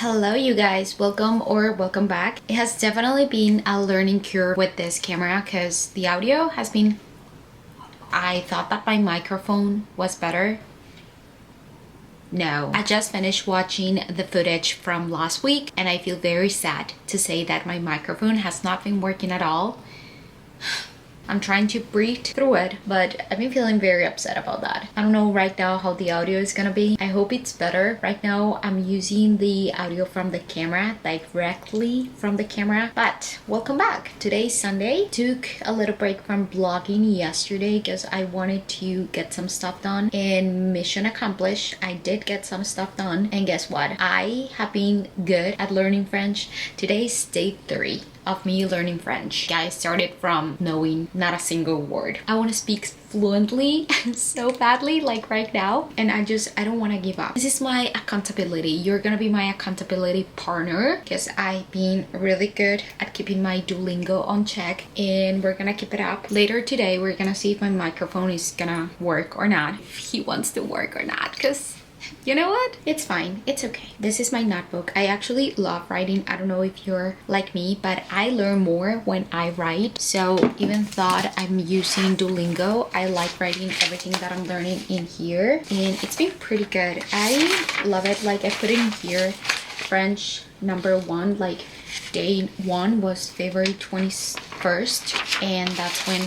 Hello you guys, welcome back. It has definitely been a learning curve with this camera because the audio has been... I thought that my microphone was better. No. I just finished watching the footage from last week and I feel very sad to say that my microphone has not been working at all. I'm trying to breathe through it, but I've been feeling very upset about that. I don't know right now how the audio is gonna be. I hope it's better. Right now, I'm using the audio from the camera, directly from the camera. But welcome back. Today's Sunday. Took a little break from vlogging yesterday because I wanted to get some stuff done. And mission accomplished. I did get some stuff done. And guess what? I have been good at learning French. Today's day 3 of me learning French. I started from knowing not a single word. I want to speak fluently so badly, like right now, and I don't want to give up. This is my accountability. You're gonna be my accountability partner because I've been really good at keeping my Duolingo on check, and we're gonna keep it up. Later today we're gonna see if my microphone is gonna work or not, if he wants to work or not, because you know what? It's fine. It's okay. This is my notebook. I actually love writing. I don't know if you're like me, but I learn more when I write. So even thought I'm using Duolingo, I like writing everything that I'm learning in here. And it's been pretty good. I love it. Like I put in here French #1, like day 1 was February 21st. And that's when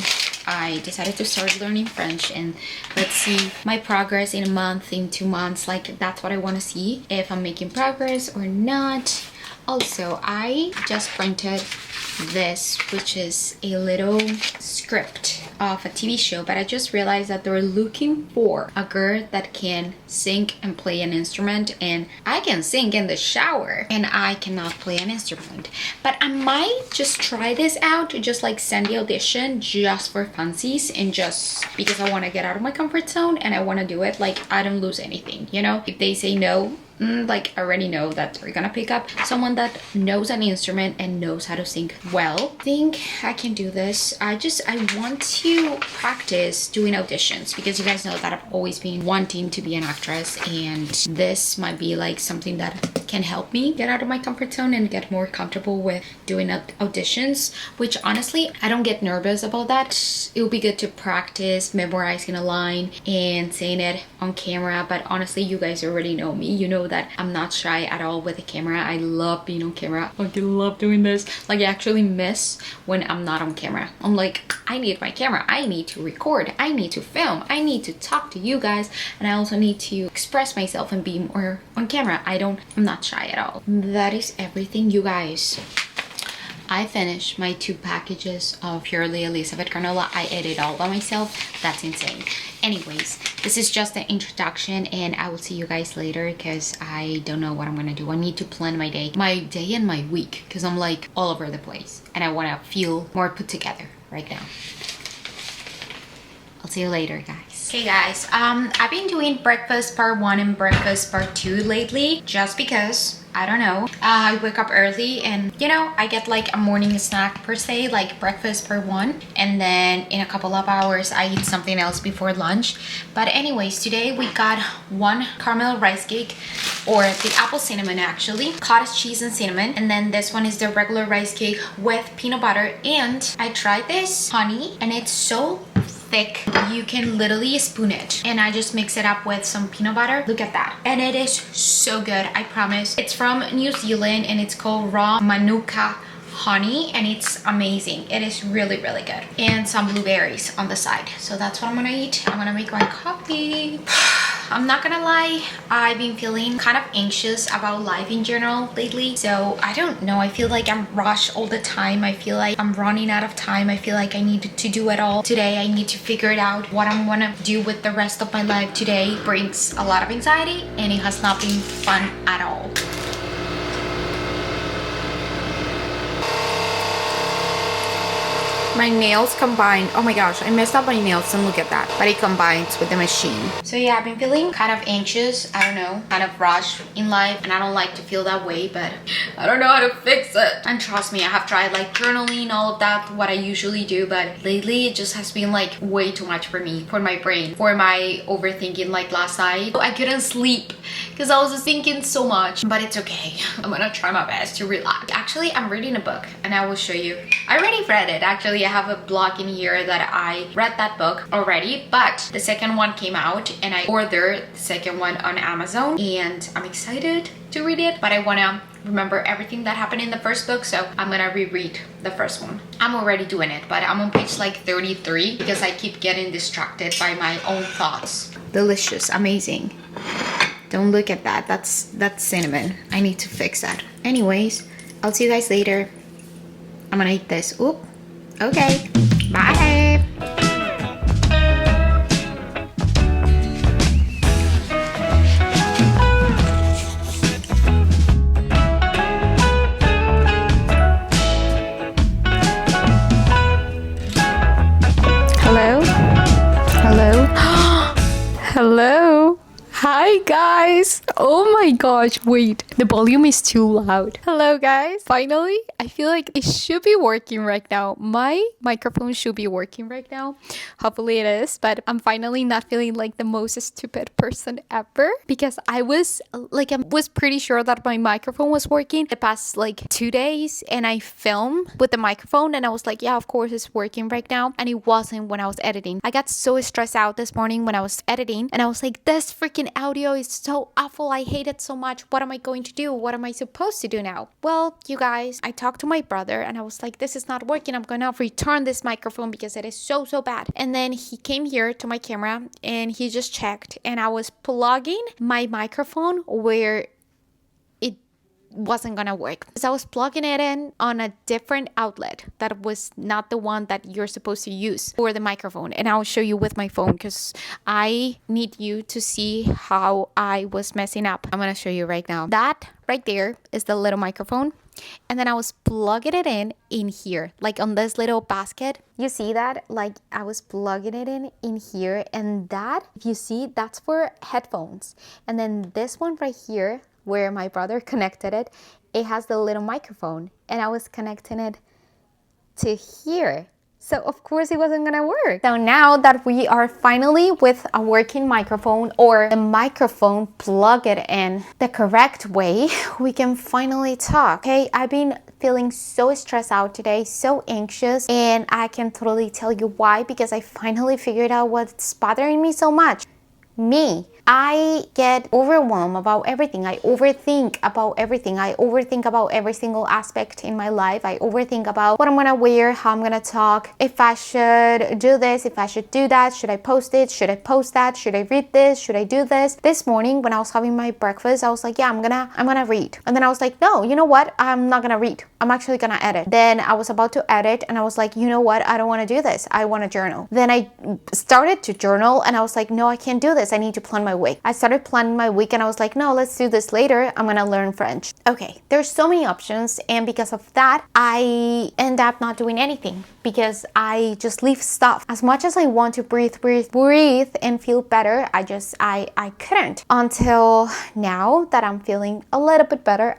I decided to start learning French, and let's see my progress in a month, in 2 months. Like that's what I want to see, if I'm making progress or not. Also, I just printed this, which is a little script of a TV show, but I just realized that they're looking for a girl that can sing and play an instrument, and I can sing in the shower and I cannot play an instrument. But I might just try this out, just like send the audition just for funsies, and just because I want to get out of my comfort zone and I want to do it. Like I don't lose anything, you know? If they say no, like I already know that they're gonna pick up someone that knows an instrument and knows how to sing well. I think I can do this. I want to practice doing auditions because you guys know that I've always been wanting to be an actress, and this might be like something that can help me get out of my comfort zone and get more comfortable with doing auditions, which honestly I don't get nervous about that. It would be good to practice memorizing a line and saying it on camera, but honestly you guys already know me. You know that I'm not shy at all with a camera. I love being on camera. Like I love doing this. Like I actually miss when I'm not on camera. I'm like, I need my camera. I need to record. I need to film. I need to talk to you guys, and I also need to express myself and be more on camera. I'm not shy at all. That is everything, you guys. I finished my 2 packages of Purely Elizabeth granola. I ate it all by myself. That's insane. Anyways, this is just the introduction, and I will see you guys later because I don't know what I'm gonna do. I need to plan my day and my week, because I'm like all over the place and I want to feel more put together right now. I'll see you later, guys. Okay guys, I've been doing breakfast part 1 and breakfast part 2 lately, just because I don't know, I wake up early and you know, I get like a morning snack per se, like breakfast part 1, and then in a couple of hours I eat something else before lunch. But anyways, today we got 1 caramel rice cake, or the apple cinnamon actually, cottage cheese and cinnamon, and then this one is the regular rice cake with peanut butter. And I tried this honey and it's so thick, you can literally spoon it, and I just mix it up with some peanut butter. Look at that, and it is so good, I promise. It's from New Zealand and it's called raw manuka honey, and it's amazing. It is really good. And some blueberries on the side. So that's what I'm gonna eat. I'm gonna make my coffee. I'm not gonna lie, I've been feeling kind of anxious about life in general lately. So I don't know, I feel like I'm rushed all the time. I feel like I'm running out of time. I feel like I need to do it all today. I need to figure it out what I'm gonna do with the rest of my life. Today brings a lot of anxiety and it has not been fun at all. My nails combined. Oh my gosh, I messed up my nails and look at that. But it combines with the machine. So yeah, I've been feeling kind of anxious. I don't know, kind of rushed in life. And I don't like to feel that way, but I don't know how to fix it. And trust me, I have tried like journaling, all of that, what I usually do. But lately it just has been like way too much for me, for my brain, for my overthinking. Like last night, I couldn't sleep because I was thinking so much. But it's okay. I'm gonna try my best to relax. Actually, I'm reading a book and I will show you. I already read it. Actually, I have a blog in here that I read that book already, but the second one came out and I ordered the second one on Amazon and I'm excited to read it, but I want to remember everything that happened in the first book, so I'm gonna reread the first one. I'm already doing it, but I'm on page like 33 because I keep getting distracted by my own thoughts. Delicious, amazing. Don't look at that. That's cinnamon. I need to fix that. Anyways, I'll see you guys later. I'm gonna eat this. Oop. Okay. Bye. Hello? Hello? Hello? Hi guys! Oh my gosh, wait, the volume is too loud. Hello guys! Finally, I feel like it should be working right now. My microphone should be working right now. Hopefully it is, but I'm finally not feeling like the most stupid person ever because I was pretty sure that my microphone was working the past like 2 days and I filmed with the microphone and I was like, yeah, of course it's working right now, and it wasn't when I was editing. I got so stressed out this morning when I was editing and I was like, this freaking audio is so awful. I hate it so much. What am I going to do? What am I supposed to do now? Well, you guys, I talked to my brother and I was like, this is not working. I'm gonna return this microphone because it is so bad. And then he came here to my camera and he just checked and I was plugging my microphone where it wasn't gonna work. So I was plugging it in on a different outlet that was not the one that you're supposed to use for the microphone, and I'll show you with my phone because I need you to see how I was messing up. I'm gonna show you right now. That right there is the little microphone, and then I was plugging it in here, like on this little basket. You see that? Like I was plugging it in here, and that, if you see, that's for headphones. And then this one right here where my brother connected it, it has the little microphone and I was connecting it to here. So of course it wasn't gonna work. So now that we are finally with a working microphone, or the microphone plugged in the correct way, we can finally talk. Okay, I've been feeling so stressed out today, so anxious, and I can totally tell you why, because I finally figured out what's bothering me so much. Me. I get overwhelmed about everything. I overthink about everything. I overthink about every single aspect in my life. I overthink about what I'm gonna wear, how I'm gonna talk, if I should do this, if I should do that, should I post it, should I post that, should I read this, should I do this. This morning when I was having my breakfast, I was like, yeah, I'm gonna read. And then I was like, no, you know what? I'm not gonna read. I'm actually gonna edit. Then I was about to edit and I was like, you know what? I don't wanna do this. I wanna journal. Then I started to journal and I was like, no, I can't do this. I need to plan my week. I started planning my week and I was like, no, let's do this later. I'm gonna learn French. Okay, there's so many options, and because of that, I end up not doing anything because I just leave stuff. As much as I want to breathe and feel better, I couldn't, until now that I'm feeling a little bit better.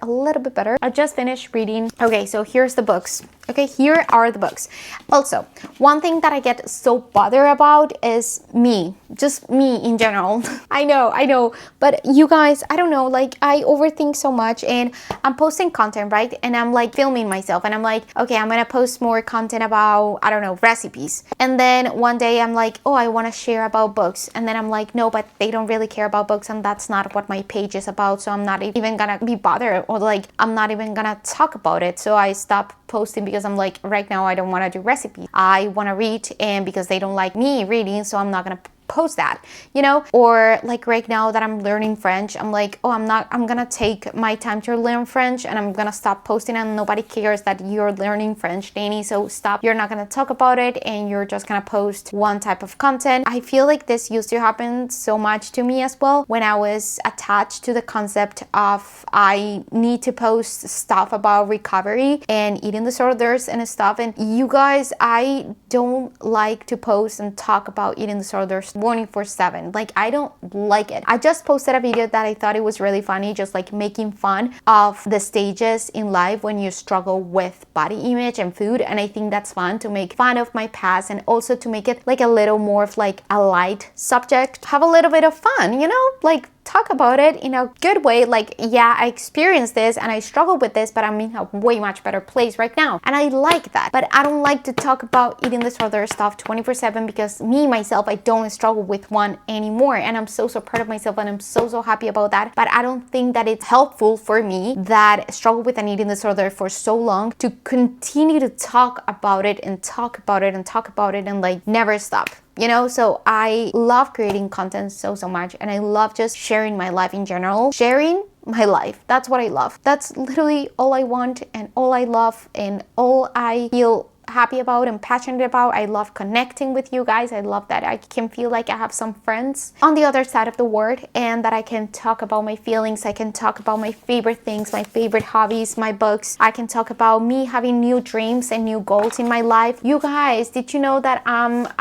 I just finished reading. Okay, so here's the books. Okay, here are the books. Also, one thing that I get so bothered about is me, just me in general. I know, but you guys, I don't know, like I overthink so much, and I'm posting content, right? And I'm like filming myself and I'm like, okay, I'm gonna post more content about, I don't know, recipes. And then one day I'm like, oh, I want to share about books. And then I'm like, no, but they don't really care about books and that's not what my page is about. So I'm not even gonna be bothered, or like I'm not even gonna talk about it. So I stopped posting because I'm like, right now I don't want to do recipes. I want to read, and because they don't like me reading, so I'm not gonna post that, you know? Or like right now that I'm learning French, I'm like, oh, I'm gonna take my time to learn French and I'm gonna stop posting, and nobody cares that you're learning French, Dani, so stop. You're not gonna talk about it and you're just gonna post one type of content. I feel like this used to happen so much to me as well when I was attached to the concept of I need to post stuff about recovery and eating disorders and stuff. And you guys, I don't like to post and talk about eating disorders 24/7. Like, I don't like it. I just posted a video that I thought it was really funny, just like making fun of the stages in life when you struggle with body image and food. And I think that's fun to make fun of my past and also to make it like a little more of like a light subject. Have a little bit of fun, you know, like talk about it in a good way. Like, yeah, I experienced this and I struggled with this, but I'm in a way much better place right now. And I like that. But I don't like to talk about eating disorder stuff 24/7 because me, myself, I don't struggle with one anymore. And I'm so proud of myself and I'm so happy about that. But I don't think that it's helpful for me that struggle with an eating disorder for so long to continue to talk about it and talk about it and talk about it and like never stop. You know, so I love creating content so much, and I love just sharing my life in general. Sharing my life, that's what I love. That's literally all I want and all I love and all I feel happy about and passionate about. I love connecting with you guys. I love that I can feel like I have some friends on the other side of the world and that I can talk about my feelings. I can talk about my favorite things, my favorite hobbies, my books. I can talk about me having new dreams and new goals in my life. You guys, did you know that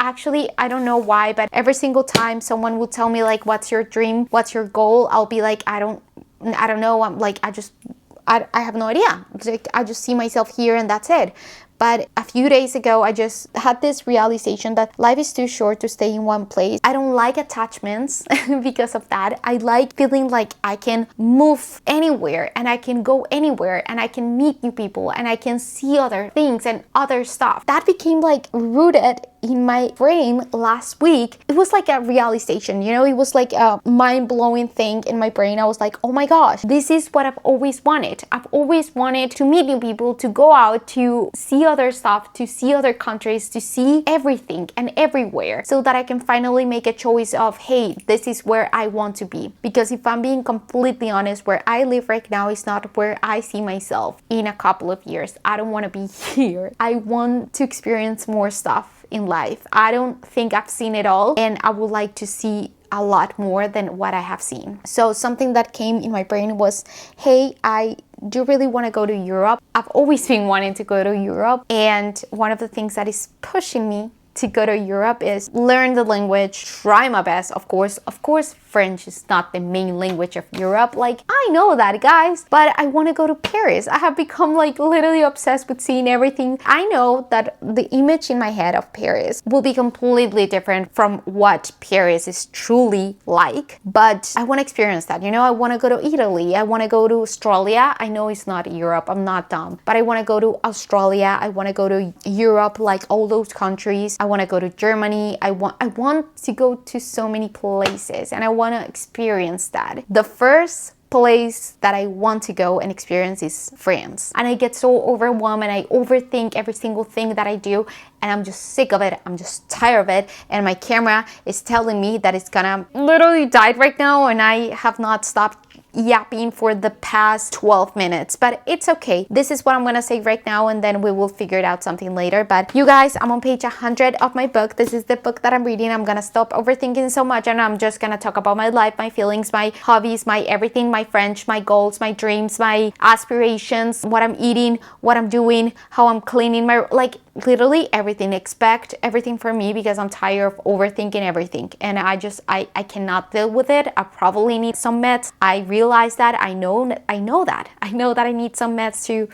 actually, I don't know why, but every single time someone will tell me like, what's your dream? What's your goal? I'll be like, I don't know. I'm like, I have no idea. Like, I just see myself here and that's it. But a few days ago, I just had this realization that life is too short to stay in one place. I don't like attachments because of that. I like feeling like I can move anywhere and I can go anywhere and I can meet new people and I can see other things and other stuff. That became like rooted in my brain last week. It was like a realization, you know, it was like a mind-blowing thing in my brain. I was like, oh my gosh, this is what I've always wanted. I've always wanted to meet new people, to go out, to see other stuff, to see other countries, to see everything and everywhere, so that I can finally make a choice of, hey, this is where I want to be. Because if I'm being completely honest, where I live right now is not where I see myself in a couple of years. I don't want to be here. I want to experience more stuff in life. I don't think I've seen it all, and I would like to see a lot more than what I have seen. So something that came in my brain was, hey, I do really want to go to Europe. I've always been wanting to go to Europe, and one of the things that is pushing me to go to Europe is learn the language, try my best. Of course, French is not the main language of Europe. Like, I know that, guys, but I want to go to Paris. I have become like literally obsessed with seeing everything. I know that the image in my head of Paris will be completely different from what Paris is truly like, but I want to experience that. You know, I want to go to Italy. I want to go to Australia. I know it's not Europe. I'm not dumb, but I want to go to Australia. I want to go to Europe, like all those countries. I want to go to Germany. I want to go to so many places, and I want to experience that. The first place that I want to go and experience is France. And I get so overwhelmed and I overthink every single thing that I do, and I'm just sick of it. I'm just tired of it. And my camera is telling me that it's gonna literally die right now, and I have not stopped yapping for the past 12 minutes, but it's okay. This is what I'm gonna say right now, and then we will figure it out something later. But you guys, I'm on page 100 of my book. This is the book that I'm reading. I'm gonna stop overthinking so much, and I'm just gonna talk about my life, my feelings, my hobbies, my everything, my French, my goals, my dreams, my aspirations, what I'm eating, what I'm doing, how I'm cleaning my, like, literally everything. Expect everything from me because I'm tired of overthinking everything, and I cannot deal with it. I probably need some meds. I realize that. I know that I need some meds to,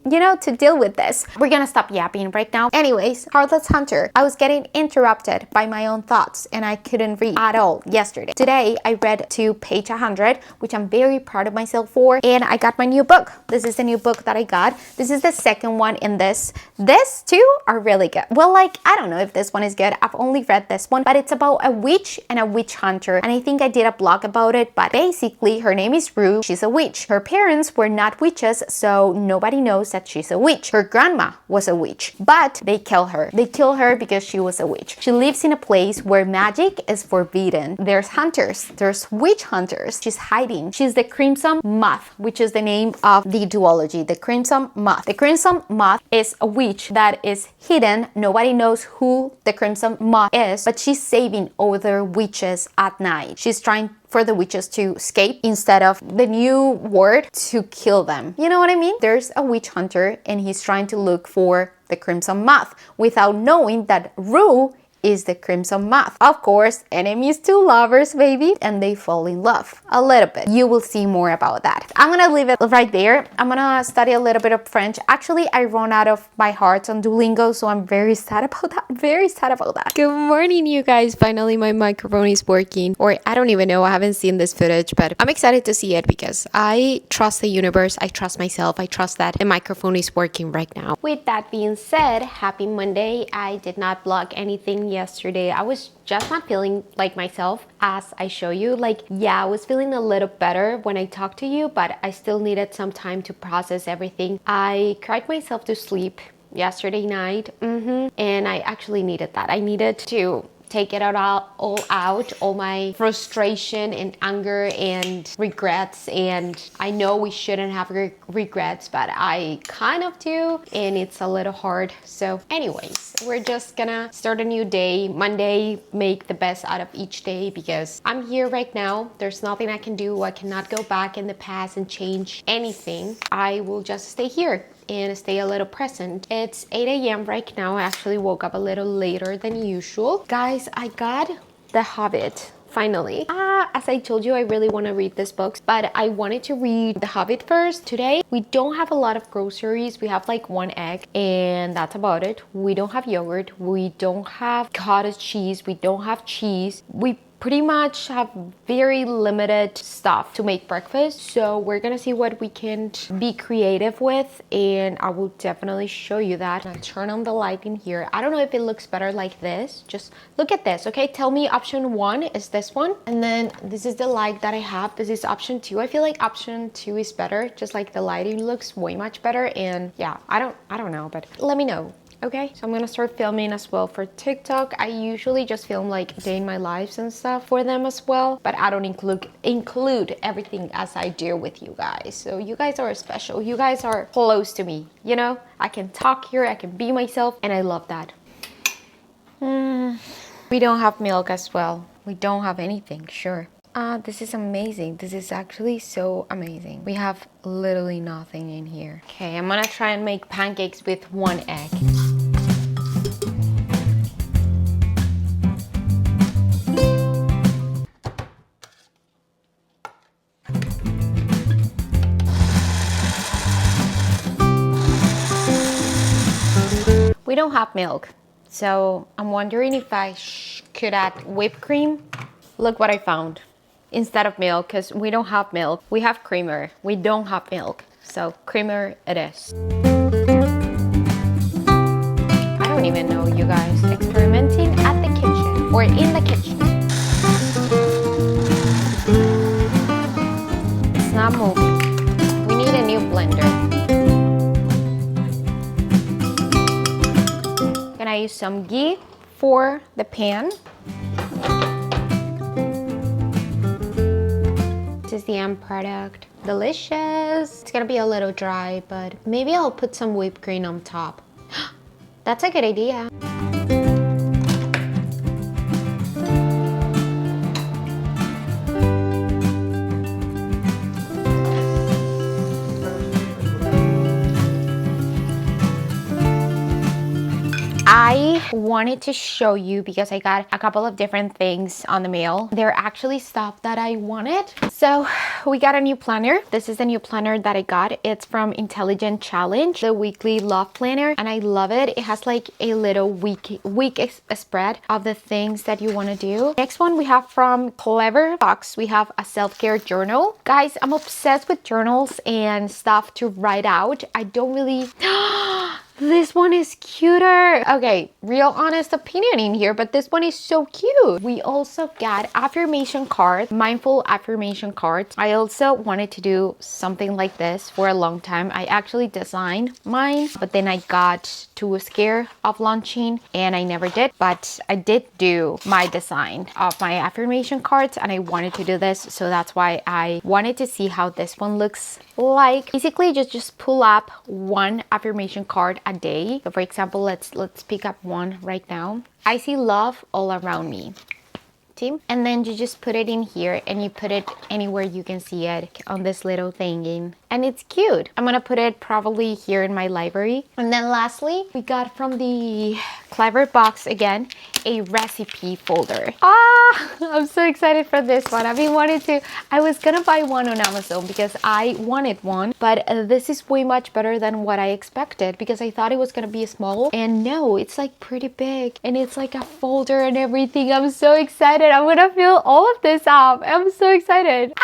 you know, to deal with this. We're gonna stop yapping right now. Anyways, Heartless Hunter. I was getting interrupted by my own thoughts and I couldn't read at all yesterday. Today, I read to page 100, which I'm very proud of myself for, and I got my new book. This is the new book that I got. This is the second one in this. These two are really good. Well, like, I don't know if this one is good. I've only read this one, but it's about a witch and a witch hunter, and I think I did a blog about it, but basically her name is Rue. She's a witch. Her parents were not witches, so nobody knows knows that she's a witch. Her grandma was a witch, but they kill her. They kill her because she was a witch. She lives in a place where magic is forbidden. There's hunters. There's witch hunters. She's hiding. She's the Crimson Moth, which is the name of the duology, the Crimson Moth. The Crimson Moth is a witch that is hidden. Nobody knows who the Crimson Moth is, but she's saving other witches at night. She's trying for the witches to escape instead of the new word to kill them. You know what I mean? There's a witch hunter and he's trying to look for the Crimson Moth without knowing that Rue is the Crimson Moth. Of course, enemies to lovers, baby, and they fall in love a little bit. You will see more about that. I'm gonna leave it right there. I'm gonna study a little bit of French. Actually, I run out of my heart on Duolingo, so I'm very sad about that. Very sad about that. Good morning, you guys. Finally, my microphone is working, or I don't even know. I haven't seen this footage, but I'm excited to see it because I trust the universe. I trust myself. I trust that the microphone is working right now. With that being said, happy Monday. I did not vlog anything yesterday. I was just not feeling like myself, as I show you. Like, yeah, I was feeling a little better when I talked to you, but I still needed some time to process everything. I cried myself to sleep yesterday night, and I actually needed that. I needed to take it all out, all my frustration and anger and regrets. And I know we shouldn't have regrets, but I kind of do, and it's a little hard. So anyways, we're just gonna start a new day, Monday, make the best out of each day, because I'm here right now. There's nothing I can do. I cannot go back in the past and change anything. I will just stay here and stay a little present. It's 8 a.m. right now. I actually woke up a little later than usual. Guys, I got The Hobbit. Finally. As I told you, I really want to read this book, but I wanted to read The Hobbit first. Today, we don't have a lot of groceries. We have like one egg, and that's about it. We don't have yogurt. We don't have cottage cheese. We don't have cheese. We pretty much have very limited stuff to make breakfast, so we're gonna see what we can be creative with, and I will definitely show you that. I'll turn on the light in here. I don't know if it looks better like this. Just look at this, okay? Tell me option 1 is this one, and then this is the light that I have. This is option 2. I feel like option 2 is better, just like the lighting looks way much better. And yeah, I don't know, but let me know. Okay, so I'm gonna start filming as well for TikTok. I usually just film like day in my lives and stuff for them as well, but I don't include everything as I do with you guys. So you guys are special. You guys are close to me, you know? I can talk here, I can be myself, and I love that. We don't have milk as well. We don't have anything, sure. This is amazing. This is actually so amazing. We have literally nothing in here. Okay, I'm gonna try and make pancakes with 1 egg. We don't have milk, so I'm wondering if I could add whipped cream. Look what I found. Instead of milk, because we don't have milk, we have creamer. We don't have milk, so creamer it is. I don't even know, you guys. Experimenting at the kitchen, or in the kitchen. It's not moving. We need a new blender. Gonna use some ghee for the pan. This is the end product. Delicious. It's gonna be a little dry, but maybe I'll put some whipped cream on top. That's a good idea. I wanted to show you because I got a couple of different things on the mail. They're actually stuff that I wanted. So we got a new planner. This is the new planner that I got. It's from Intelligent Challenge, the weekly love planner, and I love it. It has like a little week spread of the things that you want to do. Next one we have from Clever Box. We have a self-care journal. Guys, I'm obsessed with journals and stuff to write out. I don't really This one is cuter. Okay, real honest opinion in here, but this one is so cute. We also got affirmation cards, mindful affirmation cards. I also wanted to do something like this for a long time. I actually designed mine, but then I got too scared of launching and I never did. But I did do my design of my affirmation cards and I wanted to do this. So that's why I wanted to see how this one looks like. Basically, just pull up one affirmation card a day. So for example, let's pick up one right now. I see love all around me. See? And then you just put it in here and you put it anywhere you can see it on this little thingy. And it's cute. I'm gonna put it probably here in my library. And then lastly, we got from the Clever Box again, a recipe folder. I'm so excited for this one. I've been wanting to, I was gonna buy one on Amazon because I wanted one, but this is way much better than what I expected because I thought it was gonna be small and no, it's like pretty big and it's like a folder and everything. I'm so excited. I'm gonna fill all of this up. I'm so excited.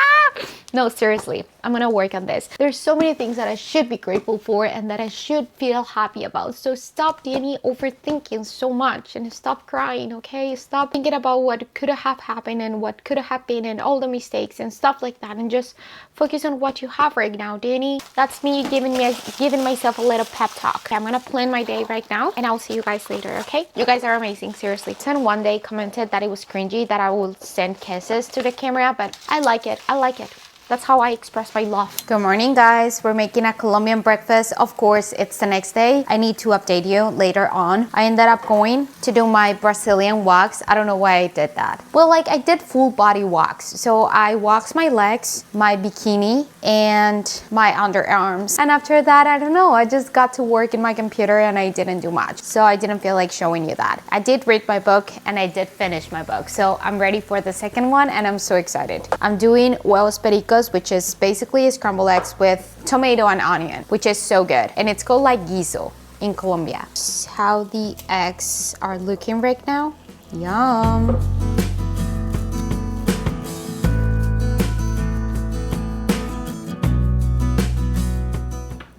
No, seriously, I'm gonna work on this. There's so many things that I should be grateful for and that I should feel happy about. So stop, Dani, overthinking so much and stop crying, okay? Stop thinking about what could have happened and what could have been and all the mistakes and stuff like that and just focus on what you have right now, Dani. That's me giving myself a little pep talk. Okay, I'm gonna plan my day right now and I'll see you guys later, okay? You guys are amazing, seriously. Someone one day commented that it was cringy that I will send kisses to the camera, but I like it. I like it. That's how I express my love. Good morning, guys. We're making a Colombian breakfast. Of course, it's the next day. I need to update you later on. I ended up going to do my Brazilian wax. I don't know why I did that. Well, like I did full body wax. So I waxed my legs, my bikini, and my underarms. And after that, I don't know, I just got to work in my computer and I didn't do much. So I didn't feel like showing you that. I did read my book and I did finish my book. So I'm ready for the second one and I'm so excited. I'm doing huevos pericos, which is basically scrambled eggs with tomato and onion, which is so good. And it's called like guiso in Colombia. This is how the eggs are looking right now. Yum.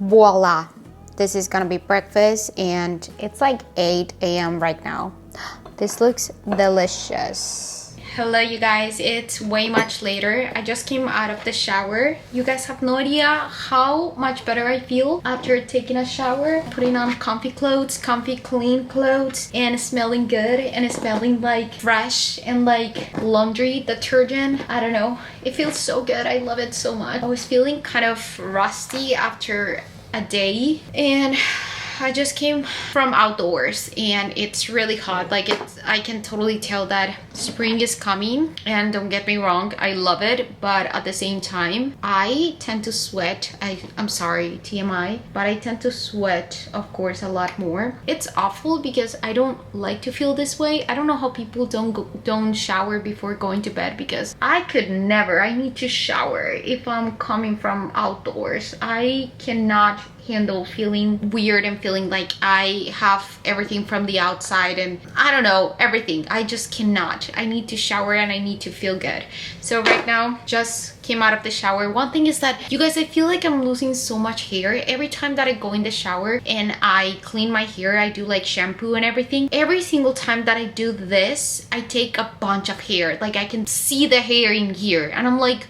Voila. This is gonna be breakfast and it's like 8 a.m. right now. This looks delicious. Hello you guys, it's way much later. I just came out of the shower. You guys have no idea how much better I feel after taking a shower, putting on comfy clothes, comfy clean clothes, and smelling good and smelling like fresh and like laundry detergent. I don't know, it feels so good. I love it so much. I was feeling kind of rusty after a day and I just came from outdoors and it's really hot. Like I can totally tell that spring is coming, and don't get me wrong, I love it, but at the same time I tend to sweat. I'm sorry, TMI, but I tend to sweat, of course, a lot more. It's awful because I don't like to feel this way. I don't know how people don't shower before going to bed, because I could never. I need to shower if I'm coming from outdoors. I cannot handle feeling weird and feeling like I have everything from the outside and I don't know, everything. I just cannot. I need to shower and I need to feel good. So right now, just came out of the shower. One thing is that, you guys, I feel like I'm losing so much hair. Every time that I go in the shower and I clean my hair, I do like shampoo and everything. Every single time that I do this, I take a bunch of hair. Like I can see the hair in here and I'm like,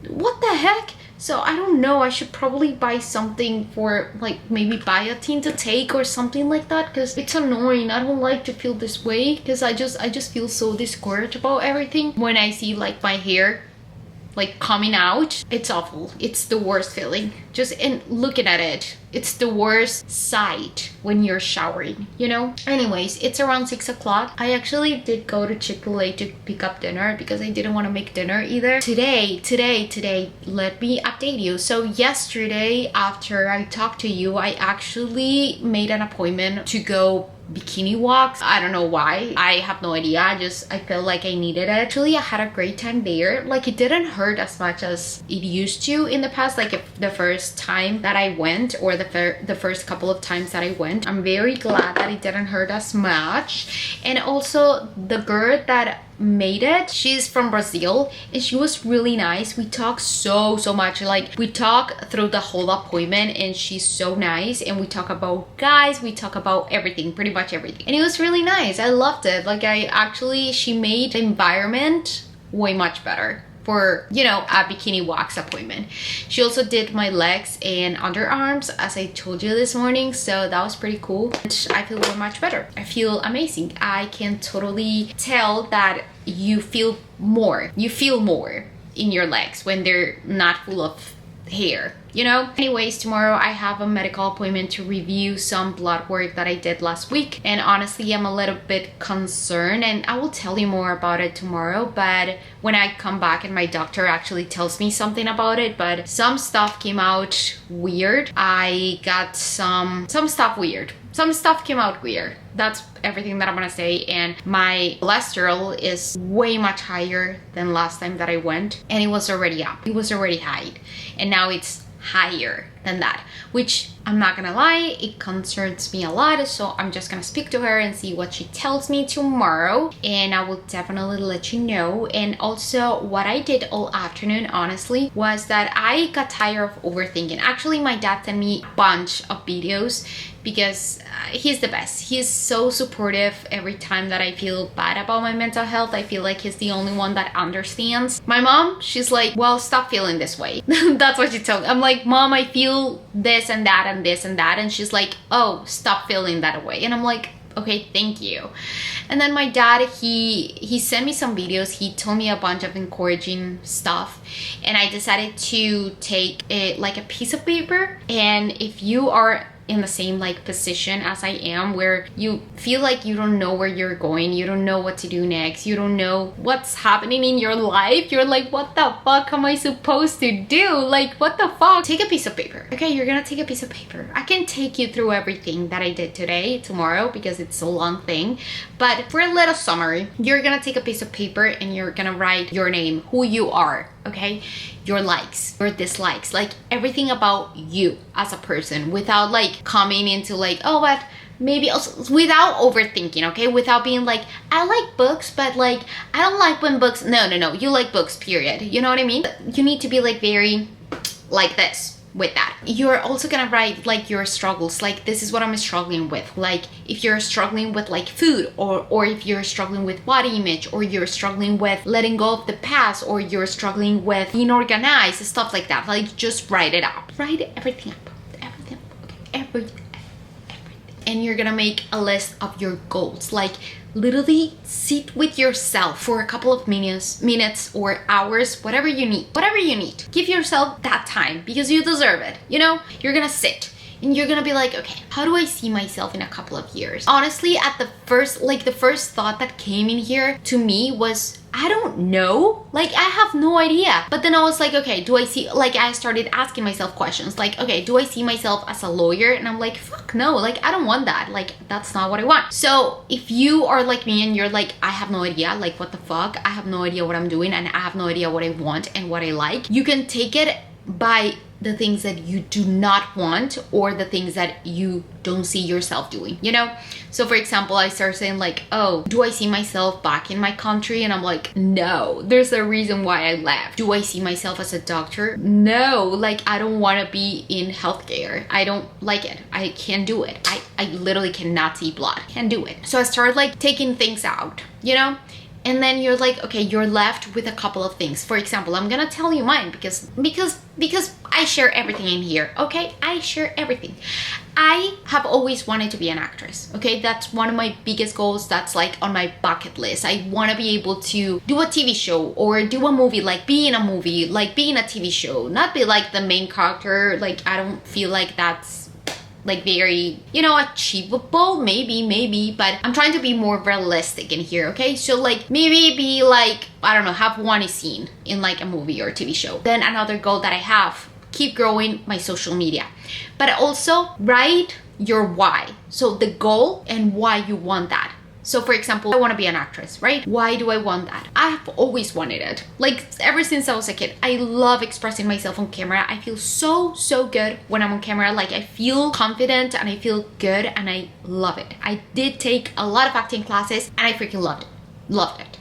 what the heck? So I don't know, I should probably buy something for like maybe biotin to take or something like that, because it's annoying. I don't like to feel this way because I just feel so discouraged about everything when I see like my hair like coming out. It's awful. It's the worst feeling. Just in looking at it, it's the worst sight when you're showering, you know? Anyways, it's around 6 o'clock. I actually did go to Chick-fil-A to pick up dinner because I didn't want to make dinner either. Today, let me update you. So yesterday, after I talked to you, I actually made an appointment to go bikini walks. I don't know why. I have no idea. I felt like I needed it. Actually, I had a great time there. Like, it didn't hurt as much as it used to in the past. Like the first time that I went, or the first couple of times that I went. I'm very glad that it didn't hurt as much. And also the girl that made it. She's from Brazil and she was really nice. We talked so much. Like, we talked through the whole appointment and she's so nice, and we talk about guys, we talk about everything, pretty much everything, and it was really nice. I loved it. Like, she made the environment way much better for, you know, a bikini wax appointment. She also did my legs and underarms, as I told you this morning, so that was pretty cool. And I feel way much better. I feel amazing. I can totally tell that you feel more in your legs when they're not full of hair, you know. Anyways, tomorrow I have a medical appointment to review some blood work that I did last week, and honestly I'm a little bit concerned, and I will tell you more about it tomorrow. But when I come back and my doctor actually tells me something about it, but some stuff came out weird. I got some stuff weird. Some stuff came out weird. That's everything that I'm gonna say. And my cholesterol is way much higher than last time that I went, and it was already up. It was already high, and now it's higher than that, which I'm not gonna lie, it concerns me a lot. So I'm just gonna speak to her and see what she tells me tomorrow, and I will definitely let you know. And also, what I did all afternoon, honestly, was that I got tired of overthinking. Actually, my dad sent me a bunch of videos because he's the best. He's so supportive. Every time that I feel bad about my mental health, I feel like he's the only one that understands. My mom, she's like, well, stop feeling this way. That's what she told me. I'm like, Mom, I feel this and that and this and that, and she's like, oh, stop feeling that way. And I'm like, okay, thank you. And then my dad, he sent me some videos. He told me a bunch of encouraging stuff, and I decided to take it like a piece of paper. And if you are in the same like position as I am, where you feel like you don't know where you're going, you don't know what to do next, you don't know what's happening in your life, you're like, what the fuck am I supposed to do? Like, what the fuck? Take a piece of paper. Okay, you're gonna take a piece of paper. I can take you through everything that I did tomorrow, because it's a long thing, but for a little summary, you're gonna take a piece of paper and you're gonna write your name, who you are, okay, your likes, your dislikes, like everything about you as a person, without like coming into like, oh, but maybe also, without overthinking, okay, without being like, I like books, but like I don't like when books, no, you like books, period, you know what I mean? You need to be like very like this with that. You're also gonna write like your struggles, like this is what I'm struggling with. Like if you're struggling with like food, or if you're struggling with body image, or you're struggling with letting go of the past, or you're struggling with being organized, stuff like that. Like just write it up. Write everything up. Everything. Okay. Everything. And you're gonna make a list of your goals. Like literally sit with yourself for a couple of minutes or hours, whatever you need. Give yourself that time, because you deserve it. You know, you're gonna sit and you're gonna be like, okay, how do I see myself in a couple of years? Honestly, at the first thought that came in here to me was, I don't know, like I have no idea. But then I was like, okay, do I see, like I started asking myself questions like, okay, do I see myself as a lawyer? And I'm like, fuck no, like I don't want that, like that's not what I want. So if you are like me and you're like, I have no idea, like what the fuck, I have no idea what I'm doing, and I have no idea what I want and what I like, you can take it by the things that you do not want, or the things that you don't see yourself doing, you know? So for example, I started saying like, oh, do I see myself back in my country? And I'm like, no, there's a reason why I left. Do I see myself as a doctor? No, like I don't want to be in healthcare. I don't like it. I can't do it. I literally cannot see blood. Can't do it. So I started like taking things out, you know? And then you're like, okay, you're left with a couple of things. For example, I'm gonna tell you mine because I share everything in here, okay? I share everything. I have always wanted to be an actress, okay? That's one of my biggest goals. That's like on my bucket list. I want to be able to do a TV show or do a movie, like be in a movie, like be in a TV show, not be like the main character. Like I don't feel like that's like very, you know, achievable, maybe, but I'm trying to be more realistic in here, okay? So like maybe be like, I don't know, have one scene in like a movie or TV show. Then another goal that I have, keep growing my social media, but also write your why. So the goal and why you want that. So for example, I want to be an actress, right? Why do I want that? I have always wanted it. Like ever since I was a kid, I love expressing myself on camera. I feel so good when I'm on camera. Like I feel confident and I feel good and I love it. I did take a lot of acting classes and I freaking loved it.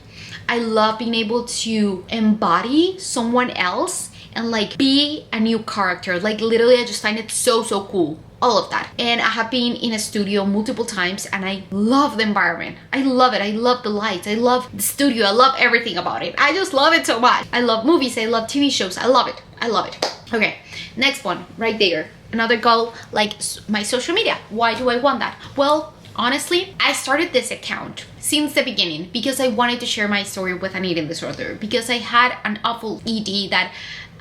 I love being able to embody someone else and like be a new character. Like literally, I just find it so cool. All of that. And I have been in a studio multiple times and I love the environment. I love it. I love the lights. I love the studio. I love everything about it. I just love it so much. I love movies. I love TV shows. I love it. I love it. Okay, next one right there. Another goal, like my social media. Why do I want that? Well, honestly, I started this account since the beginning because I wanted to share my story with an eating disorder, because I had an awful ED that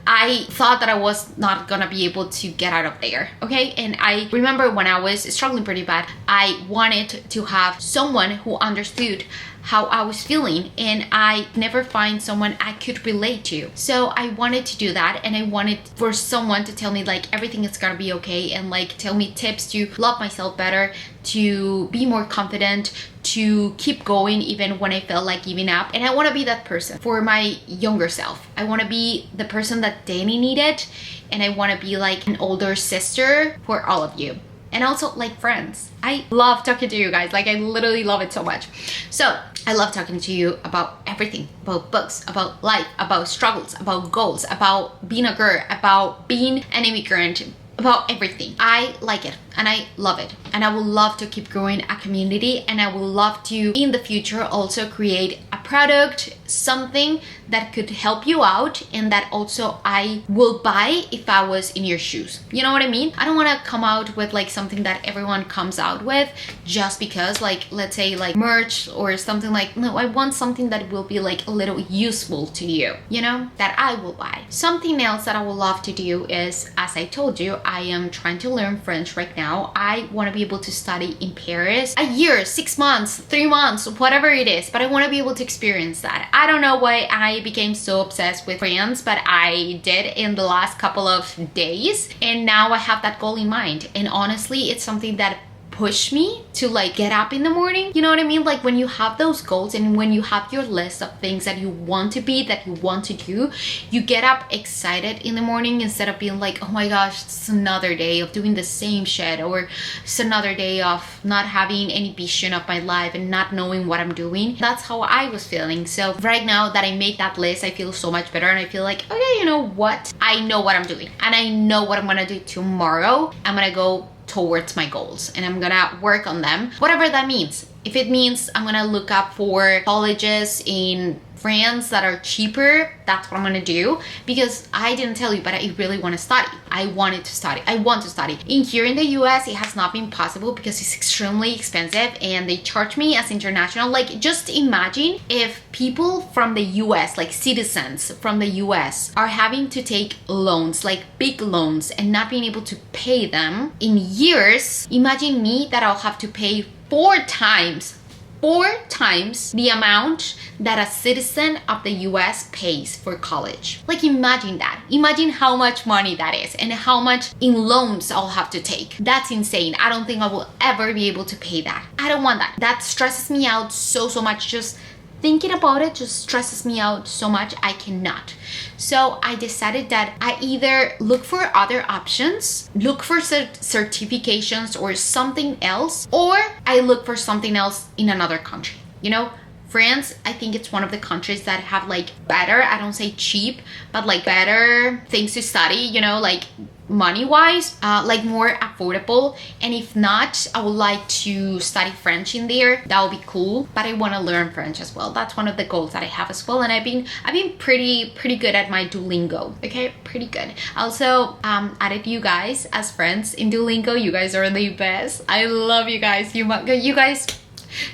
I thought that I was not gonna be able to get out of there, okay? And I remember when I was struggling pretty bad, I wanted to have someone who understood how I was feeling, and I never find someone I could relate to. So I wanted to do that, and I wanted for someone to tell me like everything is gonna be okay, and like tell me tips to love myself better, to be more confident, to keep going even when I felt like giving up. And I want to be that person for my younger self. I want to be the person that Dani needed, and I want to be like an older sister for all of you, and also like friends. I love talking to you guys. Like I literally love it so much. So I love talking to you about everything, about books, about life, about struggles, about goals, about being a girl, about being an immigrant, about everything. I like it and I love it, and I would love to keep growing a community, and I would love to in the future also create a product, something that could help you out and that also I will buy if I was in your shoes. You know what I mean? I don't want to come out with like something that everyone comes out with just because, like, let's say like merch or something. Like, no, I want something that will be like a little useful to you, you know, that I will buy. Something else that I would love to do is, as I told you, I am trying to learn French right now. I want to be able to study in Paris a year, 6 months, 3 months, whatever it is, but I want to be able to experience that. I don't know why I became so obsessed with France, but I did in the last couple of days, and now I have that goal in mind. And honestly, it's something that push me to like get up in the morning. You know what I mean? Like when you have those goals and when you have your list of things that you want to be, that you want to do, you get up excited in the morning instead of being like, oh my gosh, it's another day of doing the same shit, or it's another day of not having any vision of my life and not knowing what I'm doing. That's how I was feeling. So right now that I made that list, I feel so much better, and I feel like, okay, you know what? I know what I'm doing, and I know what I'm gonna do tomorrow. I'm gonna go towards my goals and I'm gonna work on them, whatever that means. If it means I'm gonna look up for colleges in France that are cheaper, that's what I'm gonna do, because I didn't tell you, but I really want to study. I want to study. In here in the US, it has not been possible because it's extremely expensive and they charge me as international. Like, just imagine if people from the US, like citizens from the US, are having to take loans, like big loans, and not being able to pay them in years. Imagine me that I'll have to pay 4 times the amount that a citizen of the US pays for college. Like, imagine that. Imagine how much money that is and how much in loans I'll have to take. That's insane. I don't think I will ever be able to pay that. I don't want that. That stresses me out so much. Just thinking about it just stresses me out so much. I cannot. So I decided that I either look for other options, look for certifications or something else, or I look for something else in another country. You know, France, I think it's one of the countries that have like better, I don't say cheap, but like better things to study, you know, like money wise, like more affordable. And if not, I would like to study French in there. That would be cool, but I want to learn French as well. That's one of the goals that I have as well. And I've been pretty good at my Duolingo. Okay, pretty good. Also added you guys as friends in Duolingo. You guys are the best. I love you guys.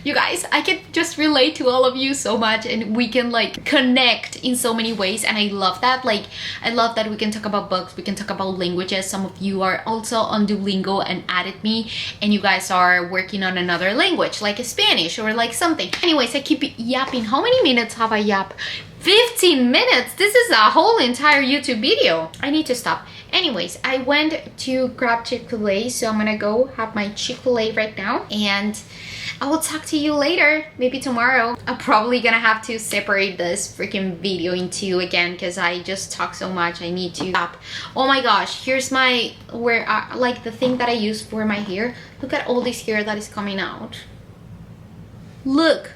You guys, I can just relate to all of you so much, and we can like connect in so many ways, and I love that. Like, I love that we can talk about books, we can talk about languages. Some of you are also on Duolingo and added me, and you guys are working on another language like Spanish or like something. Anyways, I keep yapping. How many minutes have I yapped? 15 minutes. This is a whole entire YouTube video. I need to stop. Anyways, I went to grab Chick-fil-A, so I'm gonna go have my Chick-fil-A right now, and I will talk to you later, maybe tomorrow. I'm probably gonna have to separate this freaking video in 2 again because I just talk so much. I need to stop. Oh my gosh, here's my, like the thing that I use for my hair. Look at all this hair that is coming out. Look.